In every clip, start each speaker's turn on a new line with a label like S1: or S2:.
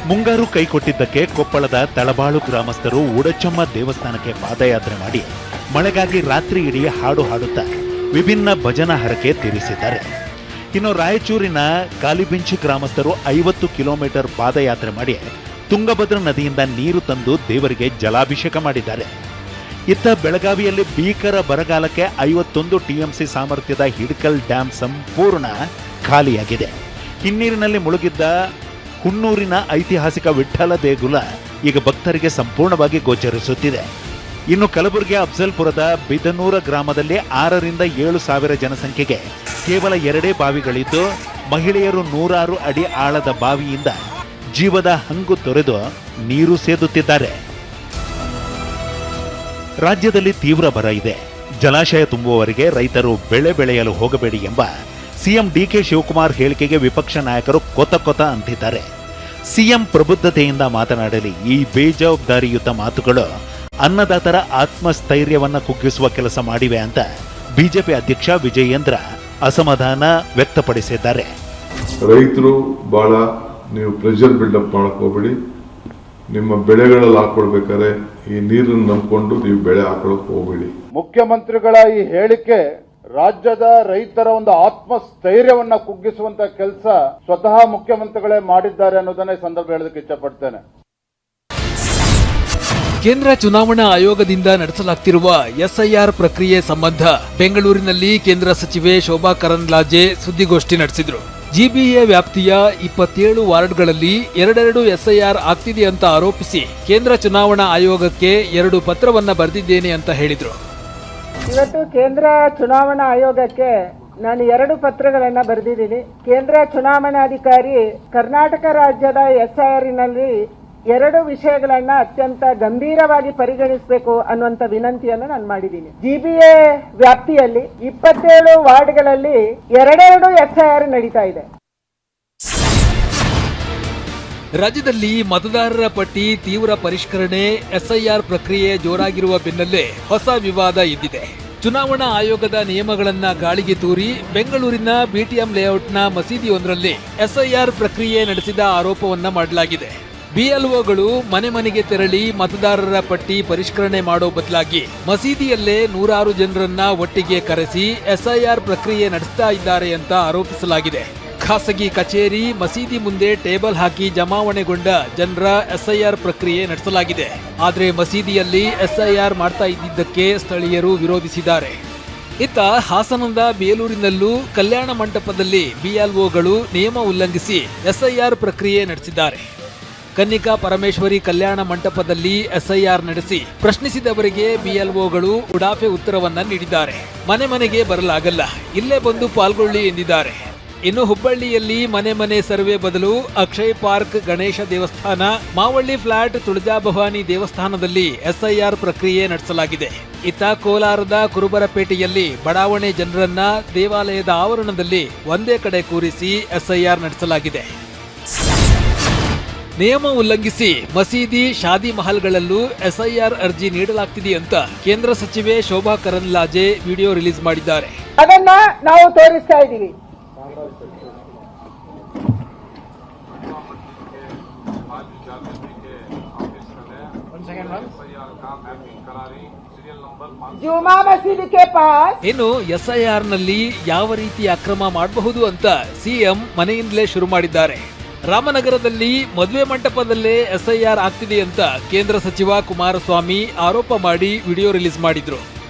S1: ಮುಂಗಾರು ಕೈಕೊಟ್ಟಿದ್ದಕ್ಕೆ ಕೊಪ್ಪಳದ ತಳಬಾಳು ಗ್ರಾಮಸ್ಥರು ಉಡಚಮ್ಮ ದೇವಸ್ಥಾನಕ್ಕೆ ಪಾದಯಾತ್ರೆ ಮಾಡಿ ಮಳೆಗಾಗಿ ರಾತ್ರಿ ಇಡೀ ಹಾಡು ಹಾಡುತ್ತಾ ವಿಭಿನ್ನ ಭಜನಾ ಹರಕೆ ತೀರಿಸಿದ್ದಾರೆ. ಇನ್ನು ರಾಯಚೂರಿನ ಕಾಲಿಬೆಂಚಿ ಗ್ರಾಮಸ್ಥರು 50 ಕಿಲೋಮೀಟರ್ ಪಾದಯಾತ್ರೆ ಮಾಡಿ ತುಂಗಭದ್ರಾ ನದಿಯಿಂದ ನೀರು ತಂದು ದೇವರಿಗೆ ಜಲಾಭಿಷೇಕ ಮಾಡಿದ್ದಾರೆ. ಇತ್ತ ಬೆಳಗಾವಿಯಲ್ಲಿ ಭೀಕರ ಬರಗಾಲಕ್ಕೆ 51 ಟಿಎಂಸಿ ಸಾಮರ್ಥ್ಯದ ಹಿಡಕಲ್ ಡ್ಯಾಂ ಸಂಪೂರ್ಣ ಖಾಲಿಯಾಗಿದೆ. ಹಿನ್ನೀರಿನಲ್ಲಿ ಮುಳುಗಿದ್ದ ಹುಣ್ಣೂರಿನ ಐತಿಹಾಸಿಕ ವಿಠ್ಠಲ ದೇಗುಲ ಈಗ ಭಕ್ತರಿಗೆ ಸಂಪೂರ್ಣವಾಗಿ ಗೋಚರಿಸುತ್ತಿದೆ. ಇನ್ನು ಕಲಬುರಗಿಯ ಅಫ್ಜಲ್ಪುರದ ಬಿದನೂರ ಗ್ರಾಮದಲ್ಲಿ 6 ರಿಂದ 7 ಸಾವಿರ ಜನಸಂಖ್ಯೆಗೆ ಕೇವಲ 2 ಬಾವಿಗಳಿದ್ದು ಮಹಿಳೆಯರು 106 ಅಡಿ ಆಳದ ಬಾವಿಯಿಂದ ಜೀವದ ಹಂಗು ತೊರೆದು ನೀರು ಸೇದುತ್ತಿದ್ದಾರೆ. ರಾಜ್ಯದಲ್ಲಿ ತೀವ್ರ ಬರ ಇದೆ. ಜಲಾಶಯ ತುಂಬುವವರೆಗೆ ರೈತರು ಬೆಳೆ ಬೆಳೆಯಲು ಹೋಗಬೇಡಿ ಎಂಬ ಸಿಎಂ ಡಿಕೆ ಶಿವಕುಮಾರ್ ಹೇಳಿಕೆಗೆ ವಿಪಕ್ಷ ನಾಯಕರು ಕೊತ ಅಂತಿದ್ದಾರೆ. ಸಿಎಂ ಪ್ರಬುದ್ಧತೆಯಿಂದ ಮಾತನಾಡಲಿ. ಈ ಬೇಜವಾಬ್ದಾರಿಯುತ ಮಾತುಗಳು ಅನ್ನದಾತರ ಆತ್ಮಸ್ಥೈರ್ಯವನ್ನ ಕುಗ್ಗಿಸುವ ಕೆಲಸ ಮಾಡಿವೆ ಅಂತ ಬಿಜೆಪಿ ಅಧ್ಯಕ್ಷ ವಿಜಯೇಂದ್ರ ಅಸಮಾಧಾನ ವ್ಯಕ್ತಪಡಿಸಿದ್ದಾರೆ.
S2: ರೈತರು ಬಹಳ ನೀವು ಪ್ರೆಷರ್ ಬಿಲ್ಡಪ್ ಮಾಡಕ್ ಹೋಗ್ಬೇಡಿ. ನಿಮ್ಮ ಬೆಳೆಗಳಲ್ಲಿ ಹಾಕೊಳ್ಬೇಕಾದ್ರೆ ಈ ನೀರನ್ನು ನಂಬಿಕೊಂಡು ನೀವು ಬೆಳೆ ಹಾಕೊಳ್ಳಕ್ ಹೋಗ್ಬೇಡಿ.
S3: ಮುಖ್ಯಮಂತ್ರಿಗಳ ಈ ಹೇಳಿಕೆ ರಾಜ್ಯದ ರೈತರ ಒಂದು ಆತ್ಮಸ್ಥೈರ್ಯವನ್ನ ಕುಗ್ಗಿಸುವಂತ ಕೆಲಸ ಸ್ವತಃ ಮುಖ್ಯಮಂತ್ರಿಗಳೇ ಮಾಡಿದ್ದಾರೆ ಅನ್ನೋದನ್ನ ಈ ಸಂದರ್ಭ ಹೇಳೋದಕ್ಕೆ ಇಚ್ಛಪಡ್ತೇನೆ.
S4: ಕೇಂದ್ರ ಚುನಾವಣಾ ಆಯೋಗದಿಂದ ನಡೆಸಲಾಗುತ್ತಿರುವ ಎಸ್ಐಆರ್ ಪ್ರಕ್ರಿಯೆ ಸಂಬಂಧ ಬೆಂಗಳೂರಿನಲ್ಲಿ ಕೇಂದ್ರ ಸಚಿವೆ ಶೋಭಾ ಕರಂದ್ಲಾಜೆ ಸುದ್ದಿಗೋಷ್ಠಿ ನಡೆಸಿದರು. ಜಿಬಿಎ ವ್ಯಾಪ್ತಿಯ 27 ವಾರ್ಡ್ಗಳಲ್ಲಿ 2 ಎಸ್ಐಆರ್ ಆಗ್ತಿದೆ ಅಂತ ಆರೋಪಿಸಿ ಕೇಂದ್ರ ಚುನಾವಣಾ ಆಯೋಗಕ್ಕೆ 2 ಪತ್ರವನ್ನ ಬರೆದಿದ್ದೇನೆ ಅಂತ ಹೇಳಿದ್ರು.
S5: ಇವತ್ತು ಕೇಂದ್ರ ಚುನಾವಣಾ ಆಯೋಗಕ್ಕೆ ನಾನು 2 ಪತ್ರಗಳನ್ನ ಬರೆದಿದ್ದೀನಿ. ಕೇಂದ್ರ ಚುನಾವಣಾಧಿಕಾರಿ ಕರ್ನಾಟಕ ರಾಜ್ಯದ ಎಸ್ಐಆರ್ನಲ್ಲಿ 2 ವಿಷಯಗಳನ್ನ ಅತ್ಯಂತ ಗಂಭೀರವಾಗಿ ಪರಿಗಣಿಸಬೇಕು ಅನ್ನುವಂತ ವಿನಂತಿಯನ್ನು ನಾನು ಮಾಡಿದ್ದೀನಿ. ಜಿಬಿಎ ವ್ಯಾಪ್ತಿಯಲ್ಲಿ 27 ವಾರ್ಡ್ಗಳಲ್ಲಿ 2 ಎಸ್ಐಆರ್ ನಡೀತಾ ಇದೆ.
S4: ರಾಜ್ಯದಲ್ಲಿ ಮತದಾರರ ಪಟ್ಟಿ ತೀವ್ರ ಪರಿಷ್ಕರಣೆ ಎಸ್ಐಆರ್ ಪ್ರಕ್ರಿಯೆ ಜೋರಾಗಿರುವ ಬೆನ್ನಲ್ಲೇ ಹೊಸ ವಿವಾದ ಎದ್ದಿದೆ. ಚುನಾವಣಾ ಆಯೋಗದ ನಿಯಮಗಳನ್ನ ಗಾಳಿಗೆ ತೂರಿ ಬೆಂಗಳೂರಿನ ಬಿಟಿಎಂ ಲೇಔಟ್ನ ಮಸೀದಿಯೊಂದರಲ್ಲಿ ಎಸ್ಐಆರ್ ಪ್ರಕ್ರಿಯೆ ನಡೆಸಿದ ಆರೋಪವನ್ನ ಮಾಡಲಾಗಿದೆ. ಬಿಎಲ್ಒಗಳು ಮನೆ ಮನೆಗೆ ತೆರಳಿ ಮತದಾರರ ಪಟ್ಟಿ ಪರಿಷ್ಕರಣೆ ಮಾಡೋ ಬದಲಾಗಿ ಮಸೀದಿಯಲ್ಲೇ 106 ಜನರನ್ನ ಒಟ್ಟಿಗೆ ಕರೆಸಿ ಎಸ್ಐಆರ್ ಪ್ರಕ್ರಿಯೆ ನಡೆಸ್ತಾ ಇದ್ದಾರೆ ಅಂತ ಆರೋಪಿಸಲಾಗಿದೆ. ಖಾಸಗಿ ಕಚೇರಿ, ಮಸೀದಿ ಮುಂದೆ ಟೇಬಲ್ ಹಾಕಿ ಜಮಾವಣೆಗೊಂಡ ಜನರ ಎಸ್ಐಆರ್ ಪ್ರಕ್ರಿಯೆ ನಡೆಸಲಾಗಿದೆ. ಆದರೆ ಮಸೀದಿಯಲ್ಲಿ ಎಸ್ಐಆರ್ ಮಾಡ್ತಾ ಇದ್ದಿದ್ದಕ್ಕೆ ಸ್ಥಳೀಯರು ವಿರೋಧಿಸಿದ್ದಾರೆ. ಇತ್ತ ಹಾಸನದ ಬೇಲೂರಿನಲ್ಲೂ ಕಲ್ಯಾಣ ಮಂಟಪದಲ್ಲಿ ಬಿಎಲ್ಒಗಳು ನಿಯಮ ಉಲ್ಲಂಘಿಸಿ ಎಸ್ಐಆರ್ ಪ್ರಕ್ರಿಯೆ ನಡೆಸಿದ್ದಾರೆ. ಕನ್ನಿಕಾ ಪರಮೇಶ್ವರಿ ಕಲ್ಯಾಣ ಮಂಟಪದಲ್ಲಿ ಎಸ್ಐಆರ್ ನಡೆಸಿ ಪ್ರಶ್ನಿಸಿದವರಿಗೆ ಬಿಎಲ್ಒಗಳು ಉಡಾಫೆ ಉತ್ತರವನ್ನ ನೀಡಿದ್ದಾರೆ. ಮನೆ ಮನೆಗೆ ಬರಲಾಗಲ್ಲ, ಇಲ್ಲೇ ಬಂದು ಪಾಲ್ಗೊಳ್ಳಿ ಎಂದಿದ್ದಾರೆ. ಇನ್ನು ಹುಬ್ಬಳ್ಳಿಯಲ್ಲಿ ಮನೆ ಸರ್ವೆ ಬದಲು ಅಕ್ಷಯ್ ಪಾರ್ಕ್ ಗಣೇಶ ದೇವಸ್ಥಾನ, ಮಾವಳ್ಳಿ ಫ್ಲಾಟ್ ತುಳಜಾಭವಾನಿ ದೇವಸ್ಥಾನದಲ್ಲಿ ಎಸ್ಐಆರ್ ಪ್ರಕ್ರಿಯೆ ನಡೆಸಲಾಗಿದೆ. ಇತ್ತ ಕೋಲಾರದ ಕುರುಬರಪೇಟೆಯಲ್ಲಿ ಬಡಾವಣೆ ಜನರನ್ನ ದೇವಾಲಯದ ಆವರಣದಲ್ಲಿ ಒಂದೇ ಕಡೆ ಕೂರಿಸಿ ಎಸ್ಐಆರ್ ನಡೆಸಲಾಗಿದೆ. ನಿಯಮ ಉಲ್ಲಂಘಿಸಿ ಮಸೀದಿ, ಶಾದಿ ಮಹಲ್ಗಳಲ್ಲೂ ಎಸ್ಐಆರ್ ಅರ್ಜಿ ನೀಡಲಾಗ್ತಿದೆ ಅಂತ ಕೇಂದ್ರ ಸಚಿವೆ ಶೋಭಾ ಕರಂದ್ಲಾಜೆ ವಿಡಿಯೋ ರಿಲೀಸ್ ಮಾಡಿದ್ದಾರೆ.
S5: ಅದನ್ನ ನಾವು ತೋರಿಸ್ತಾ ಇದ್ದೀವಿ. ಜುಮಾ ಮಸೀದಿ ಕೆ ಪಾಸ್
S4: ಇನ್ನು ಎಸ್ಐಆರ್ ನಲ್ಲಿ ಯಾವ ರೀತಿ ಅಕ್ರಮ ಮಾಡಬಹುದು ಅಂತ ಸಿಎಂ ಮನೆಯಿಂದಲೇ ಶುರು ಮಾಡಿದ್ದಾರೆ. ರಾಮನಗರದಲ್ಲಿ ಮದುವೆ ಮಂಟಪದಲ್ಲೇ ಎಸ್ಐಆರ್ ಆಗ್ತಿದೆ ಅಂತ ಕೇಂದ್ರ ಸಚಿವ ಕುಮಾರಸ್ವಾಮಿ ಆರೋಪ ಮಾಡಿ ವಿಡಿಯೋ ರಿಲೀಸ್ ಮಾಡಿದ್ರು.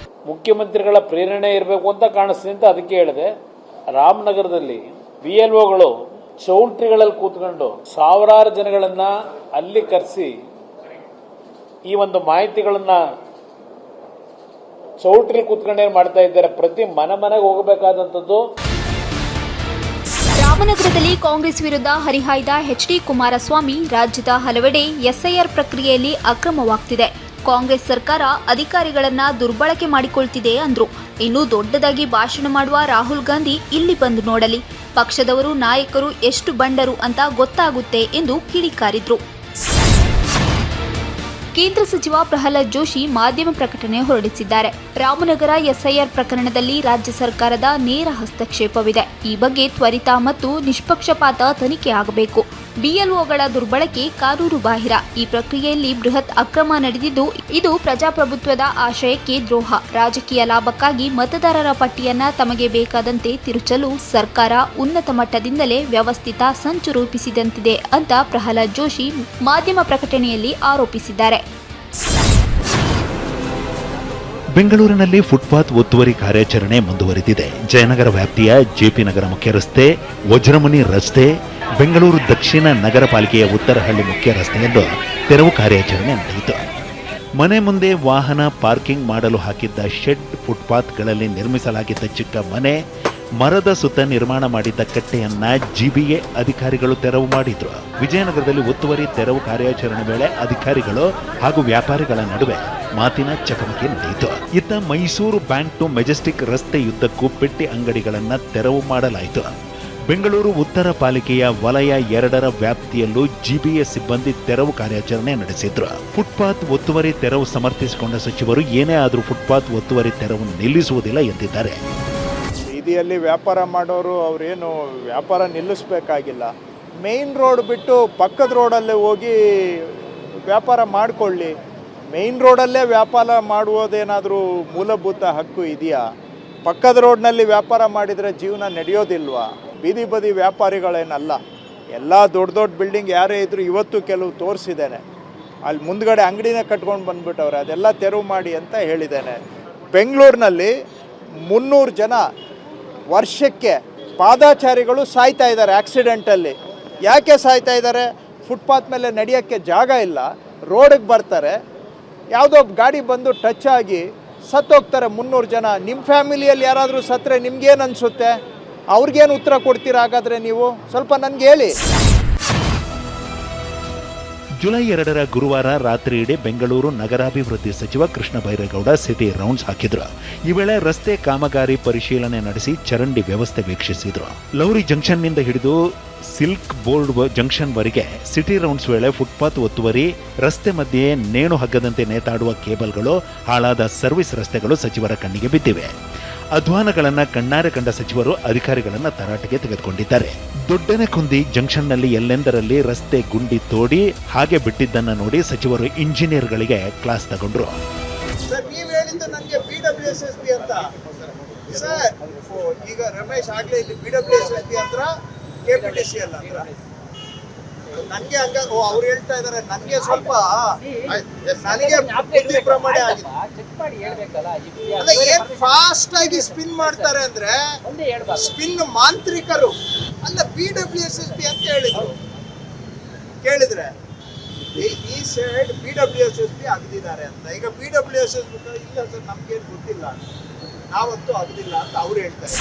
S6: ಮುಖ್ಯಮಂತ್ರಿಗಳ ಪ್ರೇರಣೆ ಇರಬೇಕು ಅಂತ ಕಾಣಿಸ್ತಿದೆ ಅಂತ ಅದಕ್ಕೆ ಹೇಳಿದೆ. ರಾಮನಗರದಲ್ಲಿ ಬಿಎಲ್ಒಗಳು ಚೌಲ್ಟ್ರಿಗಳಲ್ಲಿ ಕೂತ್ಕೊಂಡು ಸಾವಿರಾರು ಜನಗಳನ್ನ ಅಲ್ಲಿ ಕರೆಸಿ ಈ ಒಂದು ಮಾಹಿತಿಗಳನ್ನ ಚೌಲ್ಟ್ರಿ ಕೂತ್ಕೊಂಡೇ ಮಾಡ್ತಾ ಇದ್ದಾರೆ. ಪ್ರತಿ ಮನೆಗೆ ಹೋಗಬೇಕಾದಂಥದ್ದು.
S7: ರಾಮನಗರದಲ್ಲಿ ಕಾಂಗ್ರೆಸ್ ವಿರುದ್ಧ ಹರಿಹಾಯ್ದ ಎಚ್ಡಿ ಕುಮಾರಸ್ವಾಮಿ ರಾಜ್ಯದ ಹಲವೆಡೆ ಎಸ್ಐಆರ್ ಪ್ರಕ್ರಿಯೆಯಲ್ಲಿ ಅಕ್ರಮವಾಗ್ತಿದೆ, ಕಾಂಗ್ರೆಸ್ ಸರ್ಕಾರ ಅಧಿಕಾರಿಗಳನ್ನ ದುರ್ಬಳಕೆ ಮಾಡಿಕೊಳ್ತಿದೆ ಅಂದ್ರು. ಇನ್ನು ದೊಡ್ಡದಾಗಿ ಭಾಷಣ ಮಾಡುವ ರಾಹುಲ್ ಗಾಂಧಿ ಇಲ್ಲಿ ಬಂದು ನೋಡಲಿ, ಪಕ್ಷದವರು ನಾಯಕರು ಎಷ್ಟು ಬಂಡರು ಅಂತ ಗೊತ್ತಾಗುತ್ತೆ ಎಂದು ಕಿಡಿಕಾರಿದ್ರು. ಕೇಂದ್ರ ಸಚಿವ ಪ್ರಹ್ಲಾದ್ ಜೋಶಿ ಮಾಧ್ಯಮ ಪ್ರಕಟಣೆ ಹೊರಡಿಸಿದ್ದಾರೆ. ರಾಮನಗರ ಎಸ್ಐಆರ್ ಪ್ರಕರಣದಲ್ಲಿ ರಾಜ್ಯ ಸರ್ಕಾರದ ನೇರ ಹಸ್ತಕ್ಷೇಪವಿದೆ. ಈ ಬಗ್ಗೆ ತ್ವರಿತ ಮತ್ತು ನಿಷ್ಪಕ್ಷಪಾತ ತನಿಖೆ ಆಗಬೇಕು. ಬಿಎಲ್ಒಗಳ ದುರ್ಬಳಕೆ ಕಾನೂನು ಬಾಹಿರ. ಈ ಪ್ರಕ್ರಿಯೆಯಲ್ಲಿ ಬೃಹತ್ ಅಕ್ರಮ ನಡೆದಿದ್ದು, ಇದು ಪ್ರಜಾಪ್ರಭುತ್ವದ ಆಶಯಕ್ಕೆ ದ್ರೋಹ. ರಾಜಕೀಯ ಲಾಭಕ್ಕಾಗಿ ಮತದಾರರ ಪಟ್ಟಿಯನ್ನ ತಮಗೆ ಬೇಕಾದಂತೆ ತಿರುಚಲು ಸರ್ಕಾರ ಉನ್ನತ ಮಟ್ಟದಿಂದಲೇ ವ್ಯವಸ್ಥಿತ ಸಂಚು ರೂಪಿಸಿದಂತಿದೆ ಅಂತ ಪ್ರಹ್ಲಾದ್ ಜೋಶಿ ಮಾಧ್ಯಮ ಪ್ರಕಟಣೆಯಲ್ಲಿ ಆರೋಪಿಸಿದ್ದಾರೆ.
S1: ಬೆಂಗಳೂರಿನಲ್ಲಿ ಫುಟ್ಪಾತ್ ಒತ್ತುವರಿ ಕಾರ್ಯಾಚರಣೆ ಮುಂದುವರೆದಿದೆ. ಜಯನಗರ ವ್ಯಾಪ್ತಿಯ ಜೆಪಿ ನಗರ ಮುಖ್ಯ ರಸ್ತೆ, ವಜ್ರಮುನಿ ರಸ್ತೆ, ಬೆಂಗಳೂರು ದಕ್ಷಿಣ ನಗರ ಪಾಲಿಕೆಯ ಉತ್ತರಹಳ್ಳಿ ಮುಖ್ಯ ರಸ್ತೆಯಲ್ಲೂ ತೆರವು ಕಾರ್ಯಾಚರಣೆ ನಡೆಯಿತು. ಮನೆ ಮುಂದೆ ವಾಹನ ಪಾರ್ಕಿಂಗ್ ಮಾಡಲು ಹಾಕಿದ್ದ ಶೆಡ್, ಫುಟ್ಪಾತ್ಗಳಲ್ಲಿ ನಿರ್ಮಿಸಲಾಗಿದ್ದ ಚಿಕ್ಕ ಮನೆ, ಮರದ ಸುತ್ತ ನಿರ್ಮಾಣ ಮಾಡಿದ್ದ ಕಟ್ಟೆಯನ್ನ ಜಿಬಿಎ ಅಧಿಕಾರಿಗಳು ತೆರವು ಮಾಡಿದ್ರು. ವಿಜಯನಗರದಲ್ಲಿ ಒತ್ತುವರಿ ತೆರವು ಕಾರ್ಯಾಚರಣೆ ವೇಳೆ ಅಧಿಕಾರಿಗಳು ಹಾಗೂ ವ್ಯಾಪಾರಿಗಳ ನಡುವೆ ಮಾತಿನ ಚಕಮಕಿ ನಡೆಯಿತು. ಇತ್ತ ಮೈಸೂರು ಬ್ಯಾಂಕ್ ಟು ಮೆಜೆಸ್ಟಿಕ್ ರಸ್ತೆಯುದ್ದಕ್ಕೂ ಪೆಟ್ಟಿ ಅಂಗಡಿಗಳನ್ನ ತೆರವು ಮಾಡಲಾಯಿತು. ಬೆಂಗಳೂರು ಉತ್ತರ ಪಾಲಿಕೆಯ ವಲಯ 2ರ ವ್ಯಾಪ್ತಿಯಲ್ಲೂ ಜಿಬಿಎ ಸಿಬ್ಬಂದಿ ತೆರವು ಕಾರ್ಯಾಚರಣೆ ನಡೆಸಿದ್ರು. ಫುಟ್ಪಾತ್ ಒತ್ತುವರಿ ತೆರವು ಸಮರ್ಥಿಸಿಕೊಂಡ ಸಚಿವರು ಏನೇ ಆದರೂ ಫುಟ್ಪಾತ್ ಒತ್ತುವರಿ ತೆರವು ನಿಲ್ಲಿಸುವುದಿಲ್ಲ ಎಂದಿದ್ದಾರೆ.
S8: ಬೀದಿಯಲ್ಲಿ ವ್ಯಾಪಾರ ಮಾಡೋರು ಅವರೇನು ವ್ಯಾಪಾರ ನಿಲ್ಲಿಸಬೇಕಾಗಿಲ್ಲ. ಮೇಯ್ನ್ ರೋಡ್ ಬಿಟ್ಟು ಪಕ್ಕದ ರೋಡಲ್ಲೇ ಹೋಗಿ ವ್ಯಾಪಾರ ಮಾಡಿಕೊಳ್ಳಿ. ಮೇಯ್ನ್ ರೋಡಲ್ಲೇ ವ್ಯಾಪಾರ ಮಾಡುವುದೇನಾದರೂ ಮೂಲಭೂತ ಹಕ್ಕು ಇದೆಯಾ? ಪಕ್ಕದ ರೋಡ್ನಲ್ಲಿ ವ್ಯಾಪಾರ ಮಾಡಿದರೆ ಜೀವನ ನಡೆಯೋದಿಲ್ವಾ? ಬೀದಿ ಬದಿ ವ್ಯಾಪಾರಿಗಳೇನಲ್ಲ, ಎಲ್ಲ ದೊಡ್ಡ ದೊಡ್ಡ ಬಿಲ್ಡಿಂಗ್ ಯಾರೇ ಇದ್ದರೂ ಇವತ್ತು ಕೆಲವು ತೋರಿಸಿದ್ದೇನೆ. ಅಲ್ಲಿ ಮುಂದ್ಗಡೆ ಅಂಗಡಿನೇ ಕಟ್ಕೊಂಡು ಬಂದುಬಿಟ್ಟವ್ರೆ, ಅದೆಲ್ಲ ತೆರವು ಮಾಡಿ ಅಂತ ಹೇಳಿದ್ದೇನೆ. ಬೆಂಗಳೂರಿನಲ್ಲಿ 300 ಜನ ವರ್ಷಕ್ಕೆ ಪಾದಾಚಾರಿಗಳು ಸಾಯ್ತಾ ಇದ್ದಾರೆ ಆಕ್ಸಿಡೆಂಟಲ್ಲಿ. ಯಾಕೆ ಸಾಯ್ತಾ ಇದ್ದಾರೆ? ಫುಟ್ಪಾತ್ ಮೇಲೆ ನಡೆಯೋಕ್ಕೆ ಜಾಗ ಇಲ್ಲ, ರೋಡಿಗೆ ಬರ್ತಾರೆ, ಯಾವುದೋ ಗಾಡಿ ಬಂದು ಟಚ್ ಆಗಿ ಸತ್ತೋಗ್ತಾರೆ 300 ಜನ. ನಿಮ್ಮ ಫ್ಯಾಮಿಲಿಯಲ್ಲಿ ಯಾರಾದರೂ ಸತ್ತರೆ ನಿಮ್ಗೇನು ಅನಿಸುತ್ತೆ? ಅವ್ರಿಗೇನು ಉತ್ತರ ಕೊಡ್ತೀರಾ ಹಾಗಾದರೆ ನೀವು? ಸ್ವಲ್ಪ ನನಗೆ ಹೇಳಿ.
S1: ಜುಲೈ 2ರ ಗುರುವಾರ ರಾತ್ರಿ ಇಡೀ ಬೆಂಗಳೂರು ನಗರಾಭಿವೃದ್ಧಿ ಸಚಿವ ಕೃಷ್ಣ ಬೈರೇಗೌಡ ಸಿಟಿ ರೌಂಡ್ಸ್ ಹಾಕಿದ್ರು. ಈ ವೇಳೆ ರಸ್ತೆ ಕಾಮಗಾರಿ ಪರಿಶೀಲನೆ ನಡೆಸಿ ಚರಂಡಿ ವ್ಯವಸ್ಥೆ ವೀಕ್ಷಿಸಿದ್ರು. ಲೌರಿ ಜಂಕ್ಷನ್ನಿಂದ ಹಿಡಿದು ಸಿಲ್ಕ್ ಬೋರ್ಡ್ ಜಂಕ್ಷನ್ವರೆಗೆ ಸಿಟಿ ರೌಂಡ್ಸ್ ವೇಳೆ ಫುಟ್ಪಾತ್ ಒತ್ತುವರಿ, ರಸ್ತೆ ಮಧ್ಯೆ ನೇಣು ಹಗ್ಗದಂತೆ ನೇತಾಡುವ ಕೇಬಲ್ಗಳು, ಹಾಳಾದ ಸರ್ವಿಸ್ ರಸ್ತೆಗಳು ಸಚಿವರ ಕಣ್ಣಿಗೆ ಬಿದ್ದಿವೆ. ಅಧ್ವಾನಗಳನ್ನ ಕಣ್ಣಾರೆ ಕಂಡ ಸಚಿವರು ಅಧಿಕಾರಿಗಳನ್ನ ತರಾಟೆಗೆ ತೆಗೆದುಕೊಂಡಿದ್ದಾರೆ. ದೊಡ್ಡನೆಕುಂದಿ ಜಂಕ್ಷನ್ನಲ್ಲಿ ಎಲ್ಲೆಂದರಲ್ಲಿ ರಸ್ತೆ ಗುಂಡಿ ತೋಡಿ ಹಾಗೆ ಬಿಟ್ಟಿದ್ದನ್ನ ನೋಡಿ ಸಚಿವರು ಇಂಜಿನಿಯರ್ಗಳಿಗೆ ಕ್ಲಾಸ್ ತಗೊಂಡ್ರು.
S8: ಸರ್, ನೀವು ಹೇಳಿದ್ದು ನನಗೆ BWSSB ಅಂತ. ಸರ್, ಈಗ ರಮೇಶ್ ಆಗ್ಲೇ ಇಲ್ಲಿ BWSSB ಅಂದ್ರ KPTC ಅಲ್ಲ ಅಂದ್ರ ನನಗೆ ಹಂಗ ಅವ್ರು ಹೇಳ್ತಾ ಇದಾರೆ. ನನಗೆ ಸ್ವಲ್ಪ ನನಗೆ ಪ್ರಮಾಣ ಆಗಿದೆ. ಅಲ್ಲ, ಏನ್ ಫಾಸ್ಟ್ ಆಗಿ ಸ್ಪಿನ್ ಮಾಡ್ತಾರೆ ಅಂದ್ರೆ ಸ್ಪಿನ್ ಮಾಂತ್ರಿಕರು ಅಲ್ಲ. BWSSB ಅಂತ ಹೇಳಿದ್ರು, ಕೇಳಿದ್ರೆ ಈ ಸೈಡ್ BWSSB ಅಗದಿದ್ದಾರೆ ಅಂತ. ಈಗ BWSSB ಇಲ್ಲ ಸರ್, ನಮ್ಗೇನು ಗೊತ್ತಿಲ್ಲ, ನಾವಂತೂ ಅಗದಿಲ್ಲ ಅಂತ ಅವ್ರು ಹೇಳ್ತಾರೆ.